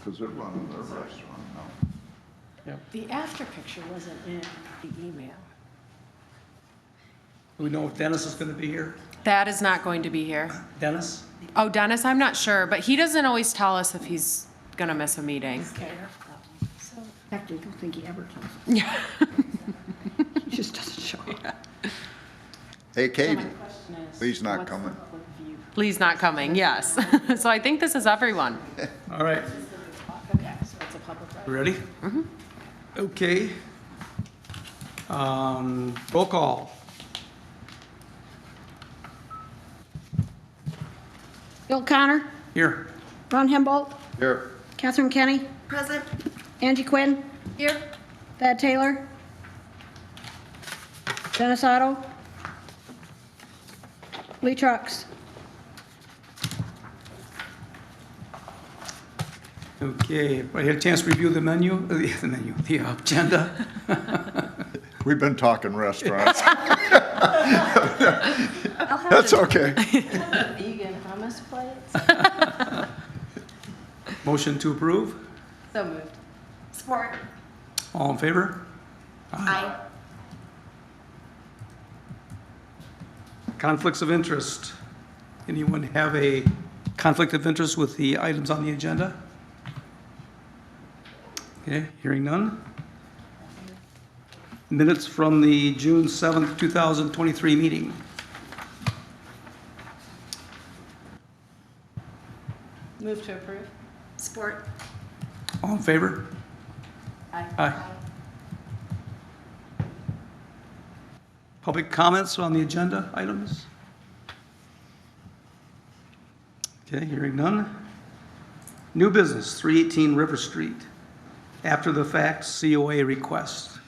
Because they're running their restaurant now. Yep. The after picture wasn't in the email. Do we know if Dennis is going to be here? That is not going to be here. Dennis? Oh, Dennis, I'm not sure, but he doesn't always tell us if he's gonna miss a meeting. Okay. So, Actually, I don't think he ever tells us. Yeah. He just doesn't show up. Hey, so Katie, my question is, Lee's not what's the coming. public view? Lee's not coming, yes. So I think this is everyone. All right, Okay, so it's a public right. ready? Okay. Roll call. Bill Connor, Here. Ron Hembolt, Here. Catherine Kenny. Present. Angie Quinn. Here. Thad Taylor. Dennis Otto. Lee Trucks. Okay, I had a chance to review the menu, the agenda. We've been talking restaurants. That's okay. Vegan hummus plates? Motion to approve. So moved. Support. All in favor? Aye. Conflicts of interest. Anyone have a conflict of interest with the items on the agenda? Okay, hearing none. Minutes from the June 7th, 2023 meeting. Move to approve? Support. All in favor? Aye. Aye. Public comments on the agenda items? Okay, hearing none. New business, 318 River Street. After the fact COA request.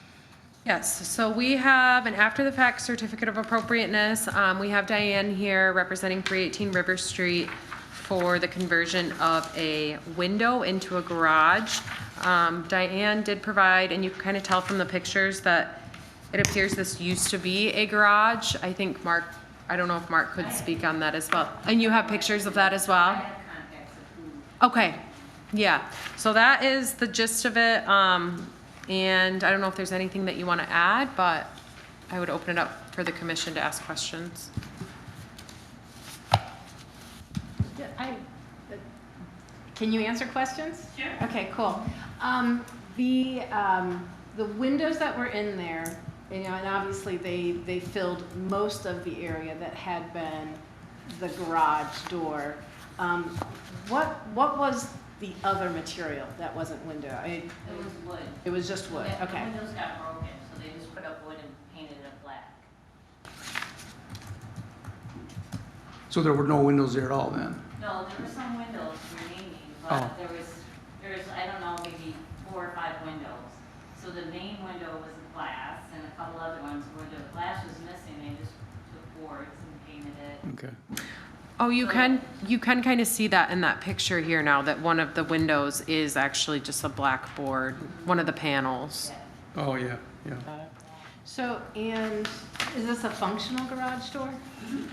Yes, so we have an after-the-fact certificate of appropriateness. We have Diane here representing 318 River Street for the conversion of a window into a garage. Diane did provide, and you can kind of tell from the pictures that it appears this used to be a garage. I think Mark, I don't know if Mark could speak on that as well. And you have pictures of that as well? Okay, yeah. So that is the gist of it. And I don't know if there's anything that you want to add, but I would open it up for the commission to ask questions. Can you answer questions? Sure. Okay, cool. The windows that were in there, you know, and obviously they filled most of the area that had been the garage door. What was the other material that wasn't window? It was wood. It was just wood, The okay. windows got broken, so they just put up wood and painted it black. So there were no windows there at all then? No, there were some windows remaining, Oh. but there was, I don't know, maybe 4 or 5 windows. So the main window was glass, and a couple other ones where the glass was missing, they just took boards and painted it. Okay. Oh, you can kind of see that in that picture here now, that one of the windows is actually just a blackboard, one of the panels. Yeah. Oh, yeah, yeah. So, and is this a functional garage door?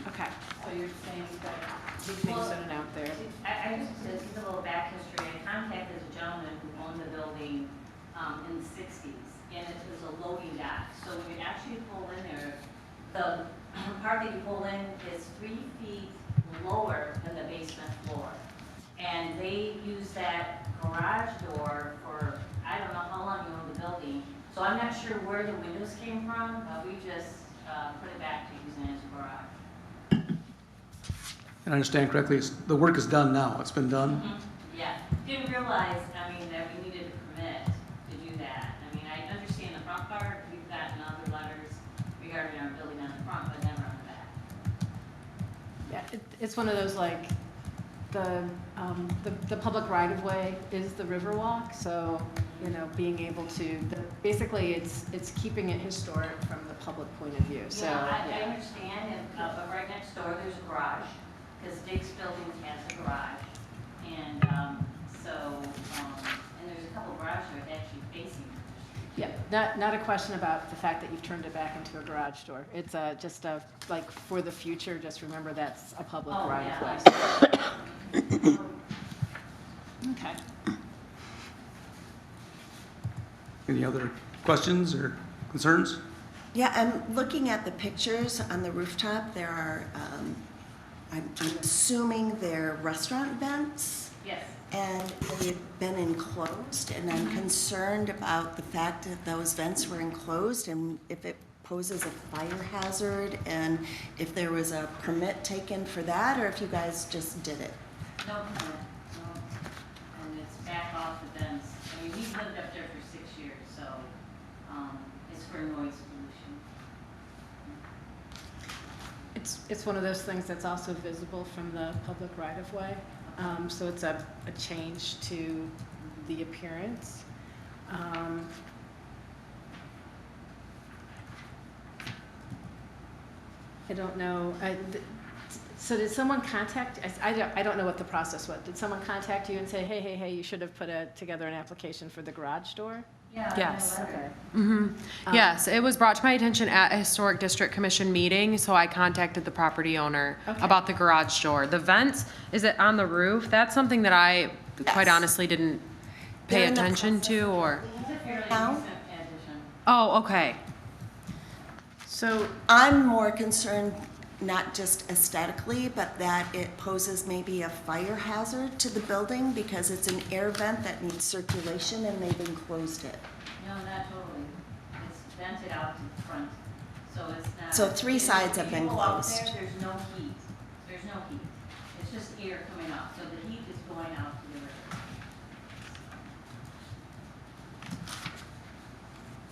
Okay, so you're saying that these things Well, that are out there. I just, this is a little back history. I contacted a gentleman who owned the building in the 60s, and it was a loading dock. So when you actually pull in there, the part that you pull in is 3 feet lower than the basement floor. And they use that garage door for, I don't know how long you own the building. So I'm not sure where the windows came from, but we just put it back to using it as a garage. And I understand correctly, the work is done now, it's been done? Yeah, didn't realize, I mean, that we needed a permit to do that. I mean, I understand the front part, we've gotten other letters regarding our building on the front, but never on the back. Yeah, it's one of those like, the public right of way is the Riverwalk, so, you know, being able to, basically it's keeping it historic from the public point of view, so. Yeah, I yeah. understand, but right next door, there's a garage, because Dick's Building has a garage. And, and there's a couple garages that are actually facing. Yeah, not a question about the fact that you've turned it back into a garage door. It's just like for the future, just remember that's a public Oh, right yeah. of way. Okay. Any other questions or concerns? Yeah, I'm looking at the pictures on the rooftop. There are, I'm assuming they're restaurant vents, Yes. and they've been enclosed, and I'm concerned about the fact that those vents were enclosed and if it poses a fire hazard, and if there was a permit taken for that, or if you guys just did it. No permit, no. And it's back off the fence. I mean, we've lived up there for 6 years, so, it's for noise pollution. It's one of those things that's also visible from the public right-of-way. So it's a change to the appearance. I don't know, so did someone contact, I don't know what the process was. Did someone contact you and say, hey, you should have put together an application for the garage door? Yeah. I Yes. have a letter. Yes, it was brought to my attention at a Historic District Commission meeting, so I contacted the property owner Okay. about the garage door. The vents, is it on the roof? That's something that I quite Yes. honestly didn't pay They're in the attention process. to, or, It's a fairly Now? recent addition. oh, okay. So, I'm more concerned, not just aesthetically, but that it poses maybe a fire hazard to the building because it's an air vent that needs circulation and they've enclosed it. No, not totally. It's vented out to the front, so it's not. So 3 sides have If been you go out closed. there, there's no heat. There's no heat. It's just air coming out, so the heat is going out to the river.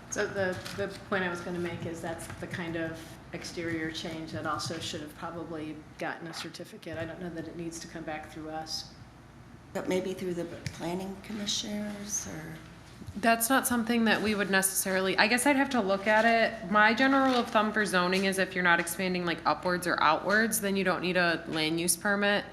so the point I was gonna make is that's the kind of exterior change that also should have probably gotten a certificate. I don't know that it needs to come back through us. But maybe through the planning commissioners or, That's not something that we would necessarily, I guess I'd have to look at it. My general rule of thumb for zoning is if you're not expanding like upwards or outwards, then you don't need a land use permit.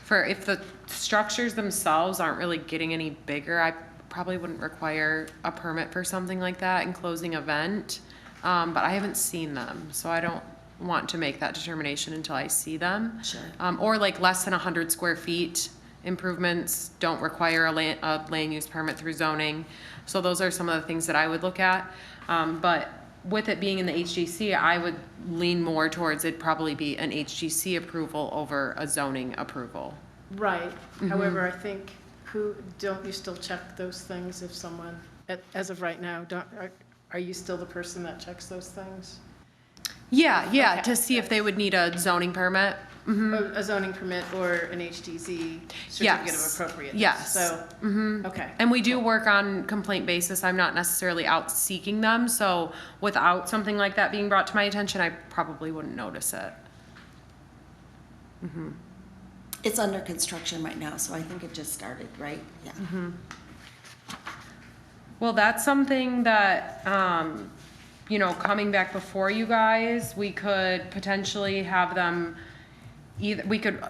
For if the structures themselves aren't really getting any bigger, I probably wouldn't require a permit for something like that, enclosing a vent. But I haven't seen them, so I don't want to make that determination until I see them. Sure. Or like less than 100 square feet improvements don't require a land use permit through zoning. So those are some of the things that I would look at. But with it being in the HGC, I would lean more towards it'd probably be an HGC approval over a zoning approval. Right. However, I think, don't you still check those things if someone, as of right now, are you still the person that checks those things? Yeah, Okay. to see if they would need a zoning permit. A zoning permit or an HDZ certificate of Yes. appropriateness? Yes. So, okay. And we do work on complaint basis. I'm not necessarily out seeking them, so without something like that being brought to my attention, I probably wouldn't notice it. it's under construction right now, so I think it just started, right? Yeah. Well, that's something that, coming back before you guys, we could potentially have them we could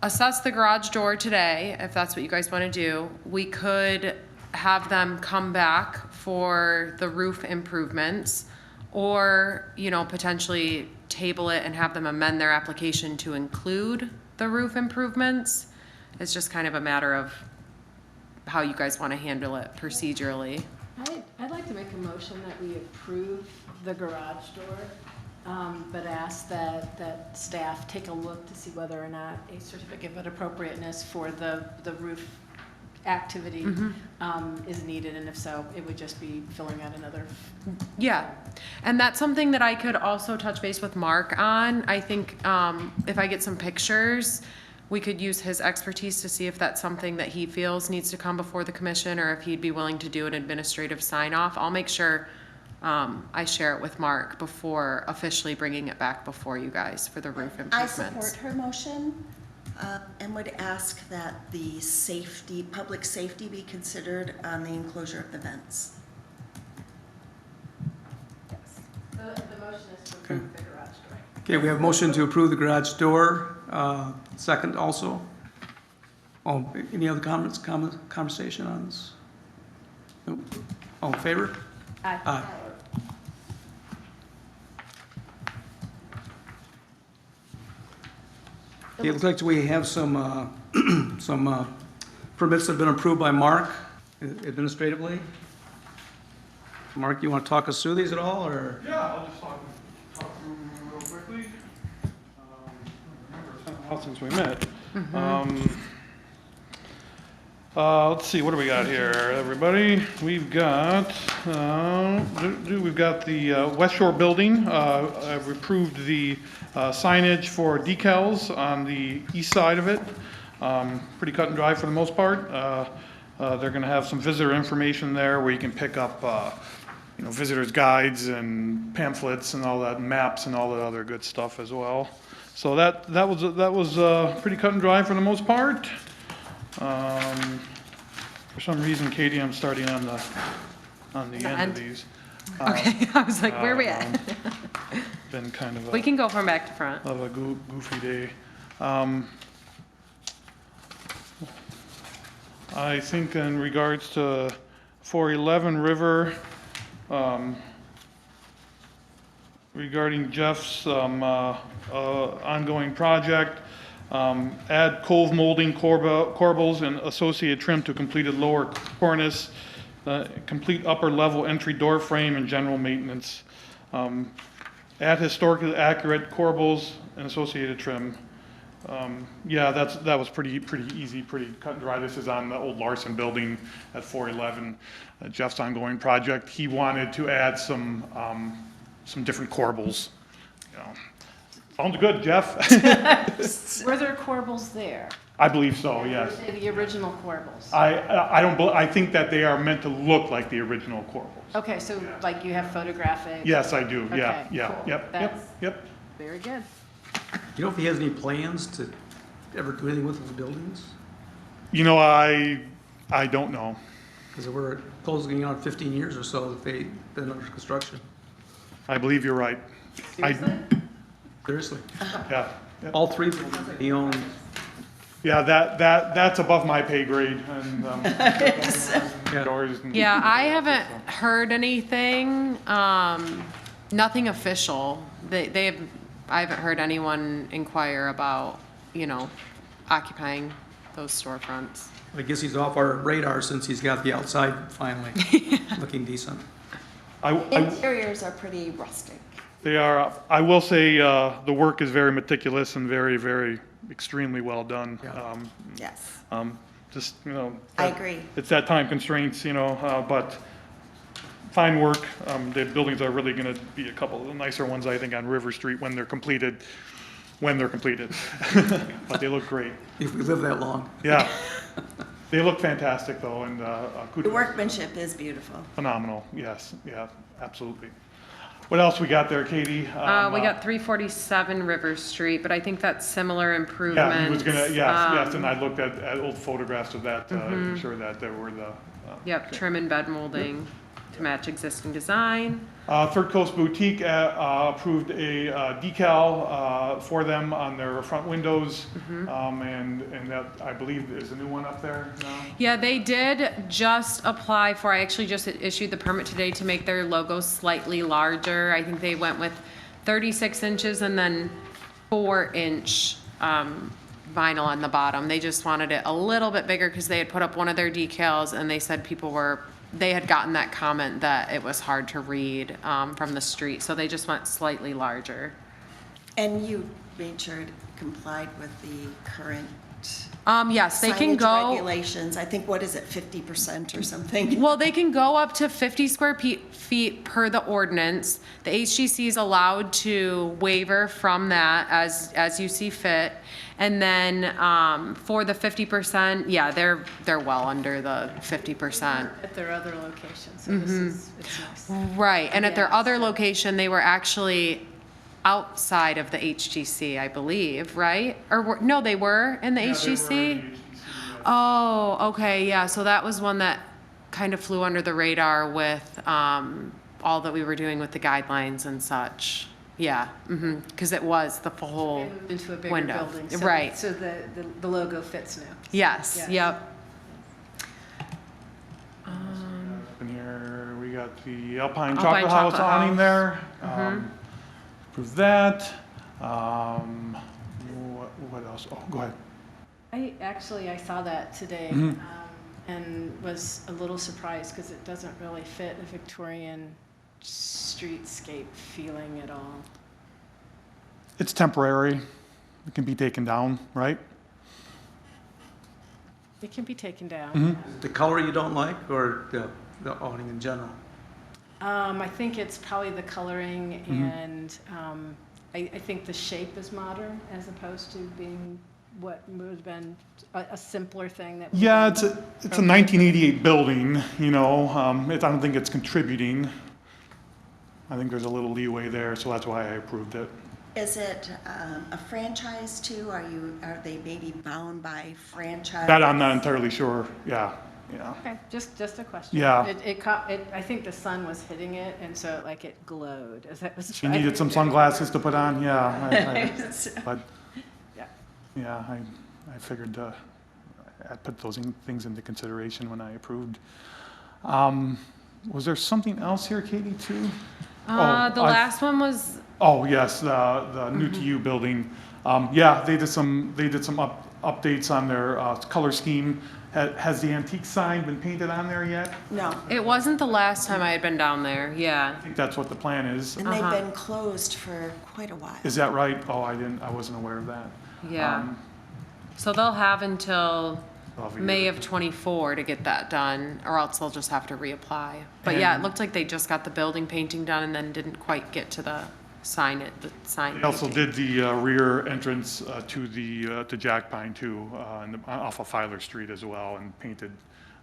assess the garage door today, if that's what you guys want to do. We could have them come back for the roof improvements, or, potentially table it and have them amend their application to include the roof improvements. It's just kind of a matter of how you guys want to handle it procedurally. I'd like to make a motion that we approve the garage door, but ask that staff take a look to see whether or not a certificate of appropriateness for the roof activity is needed, and if so, it would just be filling out another. Yeah, and that's something that I could also touch base with Mark on. I think if I get some pictures, we could use his expertise to see if that's something that he feels needs to come before the commission, or if he'd be willing to do an administrative sign off. I'll make sure I share it with Mark before officially bringing it back before you guys for the roof I improvements. support her motion and would ask that the public safety be considered on the enclosure of the vents. Yes. The motion is to approve the garage door. Okay, we have motion to approve the garage door, second also. Oh, any other comments, conversation on this? Nope. All in favor? Aye. Aye. Okay, it looks like we have some permits that have been approved by Mark administratively. Mark, you want to talk us through these at all, or? Yeah, I'll just talk through them real quickly. Remember, it's been a while since we met. Let's see, what do we got here, everybody? We've got the West Shore Building. I've approved the signage for decals on the east side of it. Pretty cut and dry for the most part. They're going to have some visitor information there where you can pick up, visitors' guides and pamphlets and all that, maps and all that other good stuff as well. So that was pretty cut and dry for the most part. For some reason, Katie, I'm starting on the end end. of these. Okay, I was like, where are we at? Been kind of We can go from back to front. a goofy day. I think in regards to 411 River, regarding Jeff's ongoing project, add cove molding, corbels, and associated trim to completed lower cornice, complete upper level entry door frame, and general maintenance. Add historically accurate corbels and associated trim. Yeah, that was pretty easy, pretty cut and dry. This is on the old Larson building at 411, Jeff's ongoing project. He wanted to add some different corbels. Sounds good, Jeff. Were there corbels there? I believe so, yes. Were they the original corbels? I think that they are meant to look like the original corbels. Okay, so like you have photographic? Yes, I do, yeah, Okay, yeah, cool. yep, That's- yep. Very good. Do you know if he has any plans to ever do anything with the buildings? I don't know. Because we're closing out 15 years or so that they've been under construction. I believe you're right. Seriously? Seriously. Yeah. All three buildings he owns. Yeah, that's above my pay grade and, doors and. Yeah, I haven't heard anything, nothing official. I haven't heard anyone inquire about, occupying those storefronts. I guess he's off our radar since he's got the outside finally looking decent. Interiors are pretty rustic. They are, I will say, the work is very meticulous and very, very extremely well done. Yeah. Yes, Just, I agree. it's that time constraints, but fine work. The buildings are really going to be a couple of the nicer ones, I think, on River Street when they're completed. But they look great. If we live that long. Yeah. They look fantastic though, and The kudos. workmanship is beautiful. Phenomenal, yes, yeah, absolutely. What else we got there, Katie? We got 347 River Street, but I think that's similar improvements. Yeah, he was gonna, yes, and I looked at old photographs of that, ensure that there were the. Yep, trim and bed molding to match existing design. Third Coast Boutique approved a decal for them on their front windows, and that, I believe, is a new one up there now. Yeah, they did just apply for, I actually just issued the permit today to make their logo slightly larger. I think they went with 36 inches and then 4-inch vinyl on the bottom. They just wanted it a little bit bigger because they had put up one of their decals and they said they had gotten that comment that it was hard to read from the street, so they just went slightly larger. And you made sure it complied with the current Yes, they can signage go. regulations. I think, what is it, 50% or something? Well, they can go up to 50 square feet per the ordinance. The HGC is allowed to waiver from that as you see fit. And then for the 50%, yeah, they're well under the 50%. At their other locations, so it's nice. Right, and at their Yeah. other location, they were actually outside of the HGC, I believe, right? No, they were in the HGC? Oh, okay, yeah, so that was one that kind of flew under the radar with all that we were doing with the guidelines and such. Yeah, because it was the whole They moved into a bigger window. building, so Right, so the logo fits now. yes, Yes. yep. And here, we got the Alpine Alpine Chocolate House Chocolate awning House. there. Approve that. What else? Oh, go ahead. I saw that today. and was a little surprised because it doesn't really fit a Victorian streetscape feeling at all. It's temporary. It can be taken down, right? It can be taken down. Mm-hmm. The color you don't like, or the awning in general? I think it's probably the coloring, and I think the shape is modern as opposed to being what would have been a simpler thing that. Yeah, it's a 1988 building, you know, I don't think it's contributing. I think there's a little leeway there, so that's why I approved it. Is it a franchise too? Are they maybe bound by franchise? That I'm not entirely sure, yeah. Okay, just a question. Yeah. I think the sun was hitting it, and so like it glowed as it was. She needed some sunglasses to put on, yeah. But, Yeah. I figured I'd put those things into consideration when I approved. Was there something else here, Katie, too? The last one was, Oh, yes, the new to you building. Yeah, they did some updates on their color scheme. Has the antique sign been painted on there yet? No, it wasn't the last time I had been down there, yeah. I think that's what the plan is. and they've been closed for quite a while. Is that right? Oh, I wasn't aware of that. Yeah. So they'll have until Of May year. of '24 to get that done, or else they'll just have to reapply. But yeah, it And- looked like they just got the building painting done and then didn't quite get to the sign They also painting. did the rear entrance to Jack Pine too, off of Filer Street as well, and painted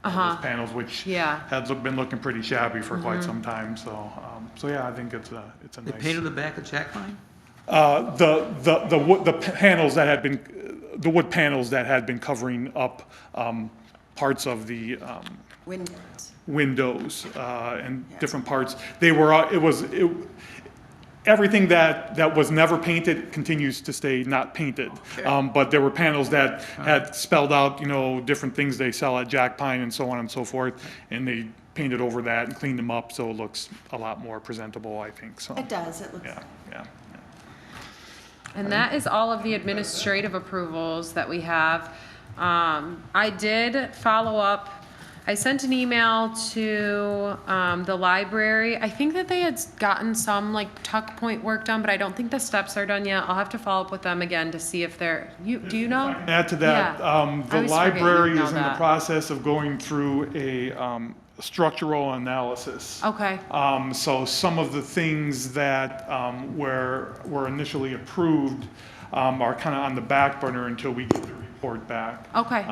those panels, which Yeah. had been looking pretty shabby for quite some time. So, yeah, I think it's a They nice. painted the back of Jack Pine? The panels that had been, the wood panels that had been covering up parts of the Windows. windows and different parts. They were, everything that was never painted continues to stay not painted. But there were panels that had spelled out, you know, different things they sell at Jack Pine and so on and so forth. And they painted over that and cleaned them up, so it looks a lot more presentable, I think, so. It does, it looks. Yeah. And that is all of the administrative approvals that we have. I did follow up. I sent an email to the library. I think that they had gotten some like tuck point work done, but I don't think the steps are done yet. I'll have to follow up with them again to see if they're, do you know? Add to that, Yeah. I the always forget you library know is in the that. process of going through a structural analysis. Okay, So some of the things that were initially approved are kind of on the back burner until we get the report back. okay,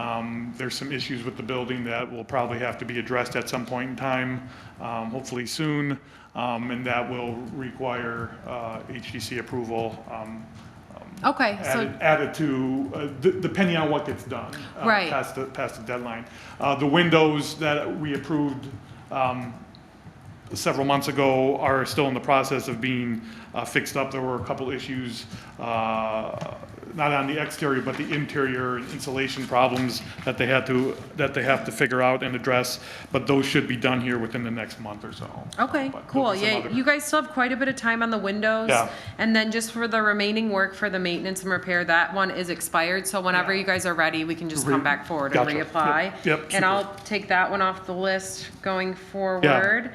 There's some issues with the building that will probably have to be addressed at some point in time, hopefully soon, and that will require HDC approval. okay, so, Added to, depending on what gets done. Right. Past the deadline. The windows that we approved several months ago are still in the process of being fixed up. There were a couple issues, not on the exterior, but the interior insulation problems that they have to figure out and address. But those should be done here within the next month or so. okay, But cool. there'll be some Yeah, other- you guys still have quite a bit of time on the windows. Yeah. And then just for the remaining work for the maintenance and repair, that one is expired. So whenever Yeah. you guys are ready, we can just come back forward and Gotcha. reapply. Yep, And super. I'll take that one off the list going forward.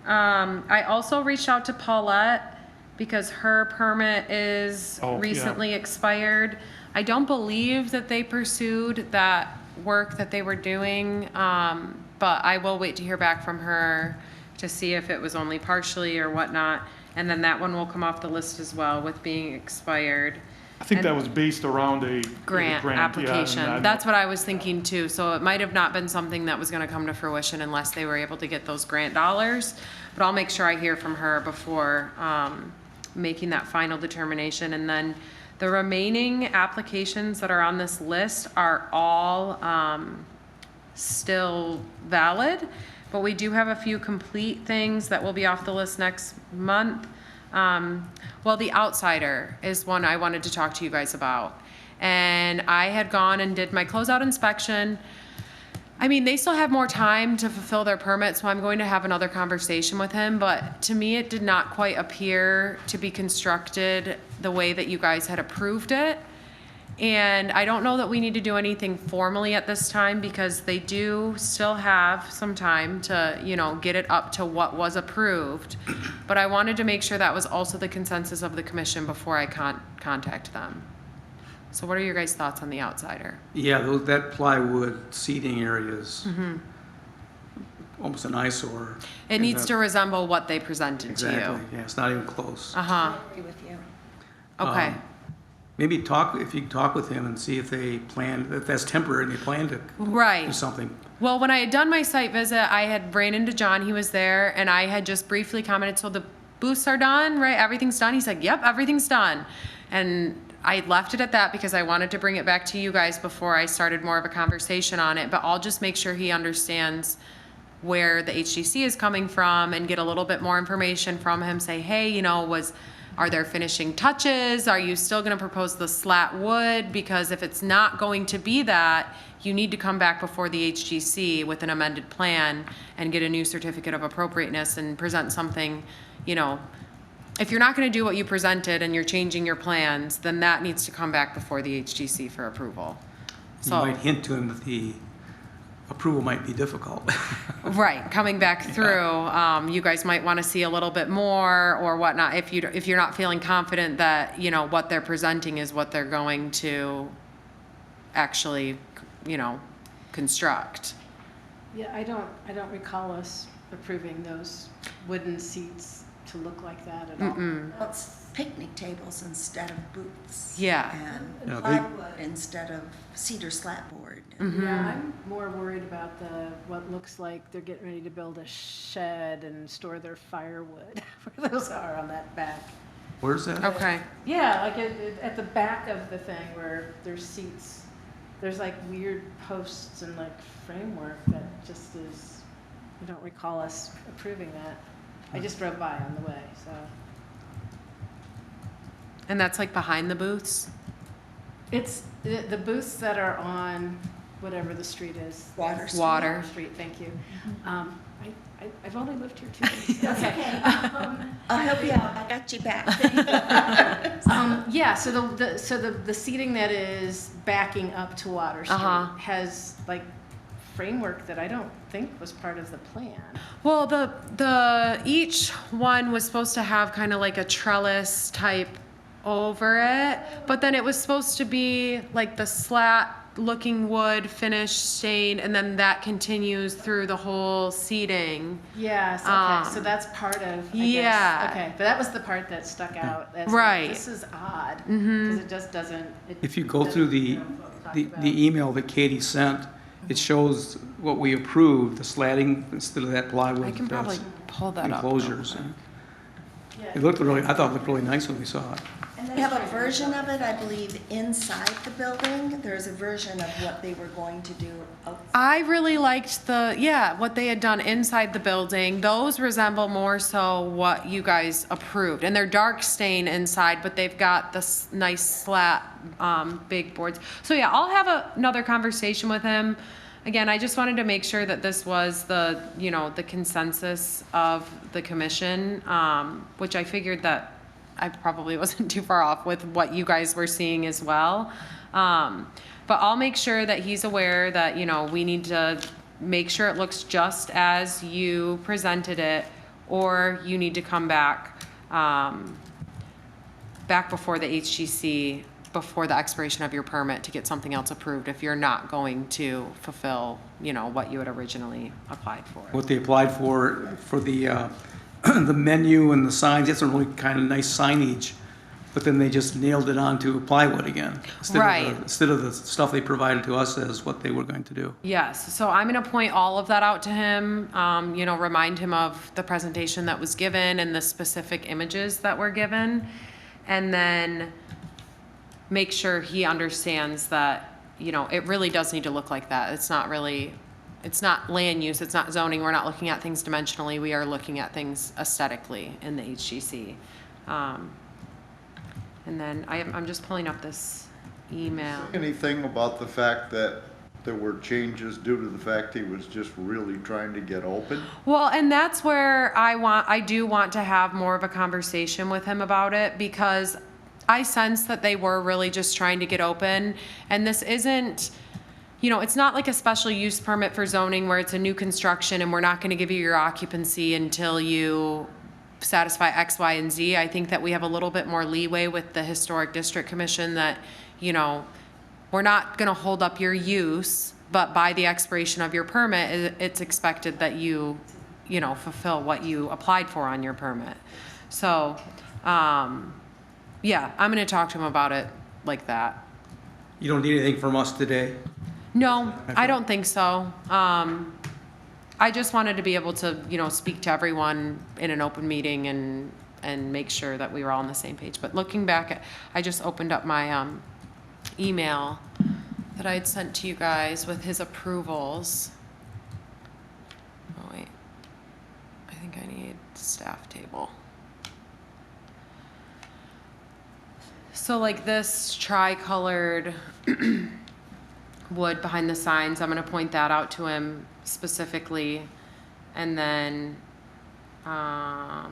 I also reached out to Paulette because her permit is Oh, yeah. recently expired. I don't believe that they pursued that work that they were doing, but I will wait to hear back from her to see if it was only partially or whatnot. And then that one will come off the list as well with being expired. I think that And- was based around a Grant yeah, and application. That's what I was thinking too. So it might have not been something that was gonna come to fruition unless they were able to get those grant dollars. But I'll make sure I hear from her before, making that final determination. And then the remaining applications that are on this list are all, still valid. But we do have a few complete things that will be off the list next month. Well, the outsider is one I wanted to talk to you guys about. And I had gone and did my closeout inspection. I mean, they still have more time to fulfill their permit, so I'm going to have another conversation with him. But to me, it did not quite appear to be constructed the way that you guys had approved it. And I don't know that we need to do anything formally at this time because they do still have some time to, you know, get it up to what was approved. But I wanted to make sure that was also the consensus of the commission before I contact them. So what are your guys' thoughts on the outsider? Yeah, that plywood seating area is almost an eyesore. It needs to resemble what they presented to you. Exactly, yeah, it's not even close. Uh-huh, I agree with you. okay. Maybe if you talk with him and see if they plan, if that's temporary and they plan to do Right. something. Well, when I had done my site visit, I had ran into John, he was there, and I had just briefly commented, so the booths are done, right? Everything's done? He's like, yep, everything's done. And I left it at that because I wanted to bring it back to you guys before I started more of a conversation on it, but I'll just make sure he understands where the HGC is coming from and get a little bit more information from him, say, hey, you know, are there finishing touches? Are you still gonna propose the slat wood? Because if it's not going to be that, you need to come back before the HGC with an amended plan and get a new certificate of appropriateness and present something, you know. If you're not gonna do what you presented and you're changing your plans, then that needs to come back before the HGC for approval. You So, might hint to him that the approval might be difficult. right, coming back through, you guys might wanna see a little bit more or whatnot, if you're not feeling confident that, you know, what they're presenting is what they're going to actually, you know, construct. Yeah, I don't recall us approving those wooden seats to look like that at all. Well, it's picnic tables instead of booths. Yeah. And Yeah, plywood instead of cedar slat board. Yeah, I'm more worried about what looks like they're getting ready to build a shed and store their firewood, where those are on that back. Where's that? Okay, Yeah, like at the back of the thing where there's seats, there's like weird posts and like framework that just is, I don't recall us approving that. I just drove by on the way, so. and that's like behind the booths? It's the booths that are on whatever the street is. Water Street. Water. Street, thank you. I've only lived here 2 days. Okay. I'll help you out, I got you back. Yeah, so the seating that is backing up to Water Street Uh-huh. has like framework that I don't think was part of the plan. Well, each one was supposed to have kind of like a trellis type over it, but then it was supposed to be like the slat looking wood finish stain, and then that continues through the whole seating. Yes, okay, so that's part of, I guess. yeah. Okay, but that was the part that stuck out. as like, Right. This is odd, because it just doesn't. If you go through the email that Katie sent, it shows what we approved, the slatting instead of that plywood. I can probably pull that up. Enclosures. Yeah. It looked really, I thought it looked really nice when we saw it. And they have a version of it, I believe, inside the building. There's a version of what they were going to do outside. I really liked what they had done inside the building. Those resemble more so what you guys approved. And they're dark stain inside, but they've got this nice slat, big boards. So yeah, I'll have another conversation with him. Again, I just wanted to make sure that this was the consensus of the commission, which I figured that I probably wasn't too far off with what you guys were seeing as well. But I'll make sure that he's aware that, we need to make sure it looks just as you presented it, or you need to come back before the HGC, before the expiration of your permit to get something else approved if you're not going to fulfill, what you had originally applied for. What they applied for the, the menu and the signs, it's a really kind of nice signage, but then they just nailed it onto plywood again. Right. Instead of the stuff they provided to us as what they were going to do. Yes, so I'm gonna point all of that out to him, remind him of the presentation that was given and the specific images that were given. And then make sure he understands that, it really does need to look like that. It's not land use, it's not zoning, we're not looking at things dimensionally, we are looking at things aesthetically in the HGC. And then I'm just pulling up this email. Anything about the fact that there were changes due to the fact he was just really trying to get open? Well, and that's where I do want to have more of a conversation with him about it, because I sense that they were really just trying to get open, and this isn't, you know, it's not like a special use permit for zoning where it's a new construction and we're not gonna give you your occupancy until you satisfy X, Y, and Z. I think that we have a little bit more leeway with the Historic District Commission that, you know, we're not gonna hold up your use, but by the expiration of your permit, it's expected that you know, fulfill what you applied for on your permit. So, yeah, I'm gonna talk to him about it like that. You don't need anything from us today? No, I don't think so. I just wanted to be able to, you know, speak to everyone in an open meeting and make sure that we were all on the same page. But looking back, I just opened up my email that I had sent to you guys with his approvals. Oh wait, I think I need staff table. So like this tri-colored wood behind the signs, I'm gonna point that out to him specifically. And then, oh,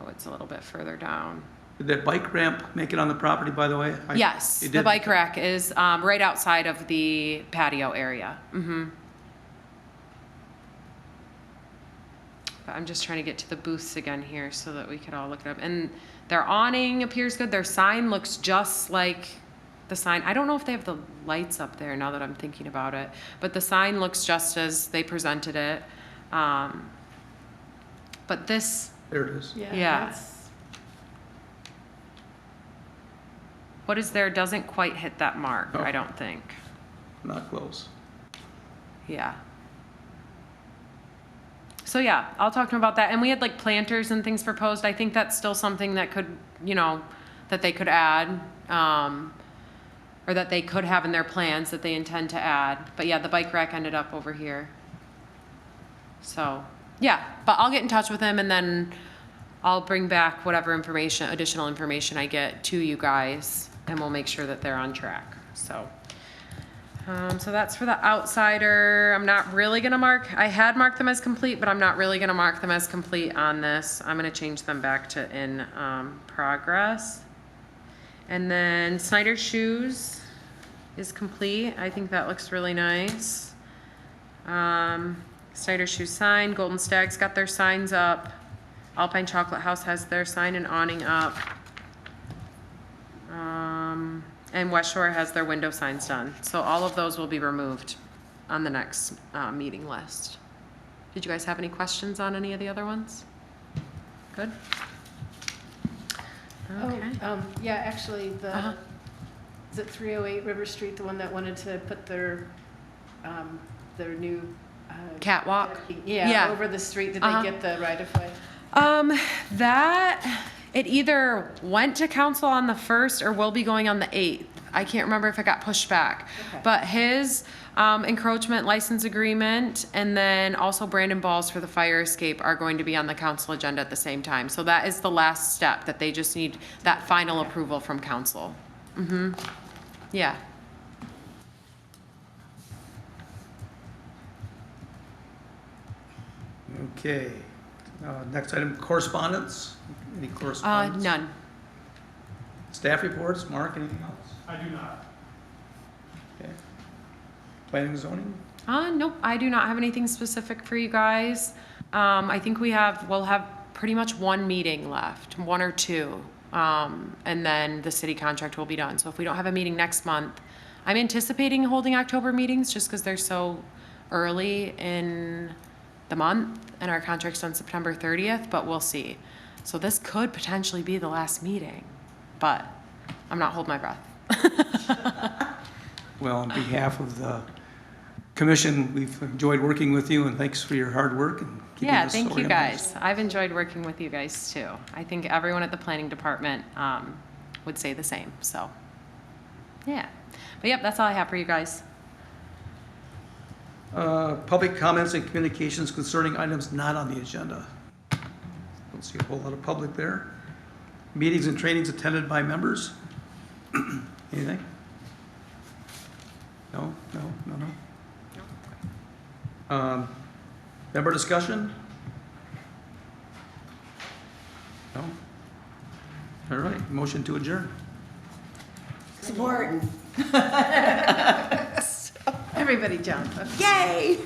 it's a little bit further down. Did that bike ramp make it on the property, by the way? Yes, It the did? bike rack is right outside of the patio area. But I'm just trying to get to the booths again here so that we could all look it up. And their awning appears good. Their sign looks just like the sign. I don't know if they have the lights up there now that I'm thinking about it, but the sign looks just as they presented it. But this, There it is. Yeah. that's- what is there doesn't quite hit that mark, Oh. I don't think. Not close. Yeah. So yeah, I'll talk to him about that. And we had like planters and things proposed. I think that's still something that could, you know, that they could add, or that they could have in their plans that they intend to add. But yeah, the bike rack ended up over here. So yeah, but I'll get in touch with him and then I'll bring back whatever information, additional information I get to you guys, and we'll make sure that they're on track. So. So that's for the outsider. I'm not really gonna I had marked them as complete, but I'm not really gonna mark them as complete on this. I'm gonna change them back to in progress. And then Snyder's Shoes is complete. I think that looks really nice. Snyder's Shoes sign, Golden Stag's got their signs up. Alpine Chocolate House has their sign and awning up. And West Shore has their window signs done. So all of those will be removed on the next meeting list. Did you guys have any questions on any of the other ones? Good? Okay. Yeah, actually, Uh-huh. is it 308 River Street, the one that wanted to put their new. Catwalk? Yeah, Yeah. over the street, did Uh-huh. they get the right of way? It either went to council on the 1st or will be going on the 8th. I can't remember if it got pushed back. Okay. But his encroachment license agreement and then also Brandon Balls for the fire escape are going to be on the council agenda at the same time. So that is the last step, that they just need that final approval from council. Yeah. Okay. Next item, correspondence. Any correspondence? None. Staff reports. Mark, anything else? I do not. Okay. Planning and zoning? Nope, I do not have anything specific for you guys. I think we'll have pretty much one meeting left, one or two. And then the city contract will be done. So if we don't have a meeting next month, I'm anticipating holding October meetings just because they're so early in the month and our contract's on September 30th, but we'll see. So this could potentially be the last meeting, but I'm not holding my breath. Well, on behalf of the commission, we've enjoyed working with you, and thanks for your hard work and keeping Yeah, us thank you organized. guys. I've enjoyed working with you guys too. I think everyone at the planning department would say the same, so, yeah. But yep, that's all I have for you guys. Public comments and communications concerning items not on the agenda. Don't see a whole lot of public there. Meetings and trainings attended by members. Anything? No. Member discussion? No? All right, motion to adjourn. Support. Everybody jump. Yay!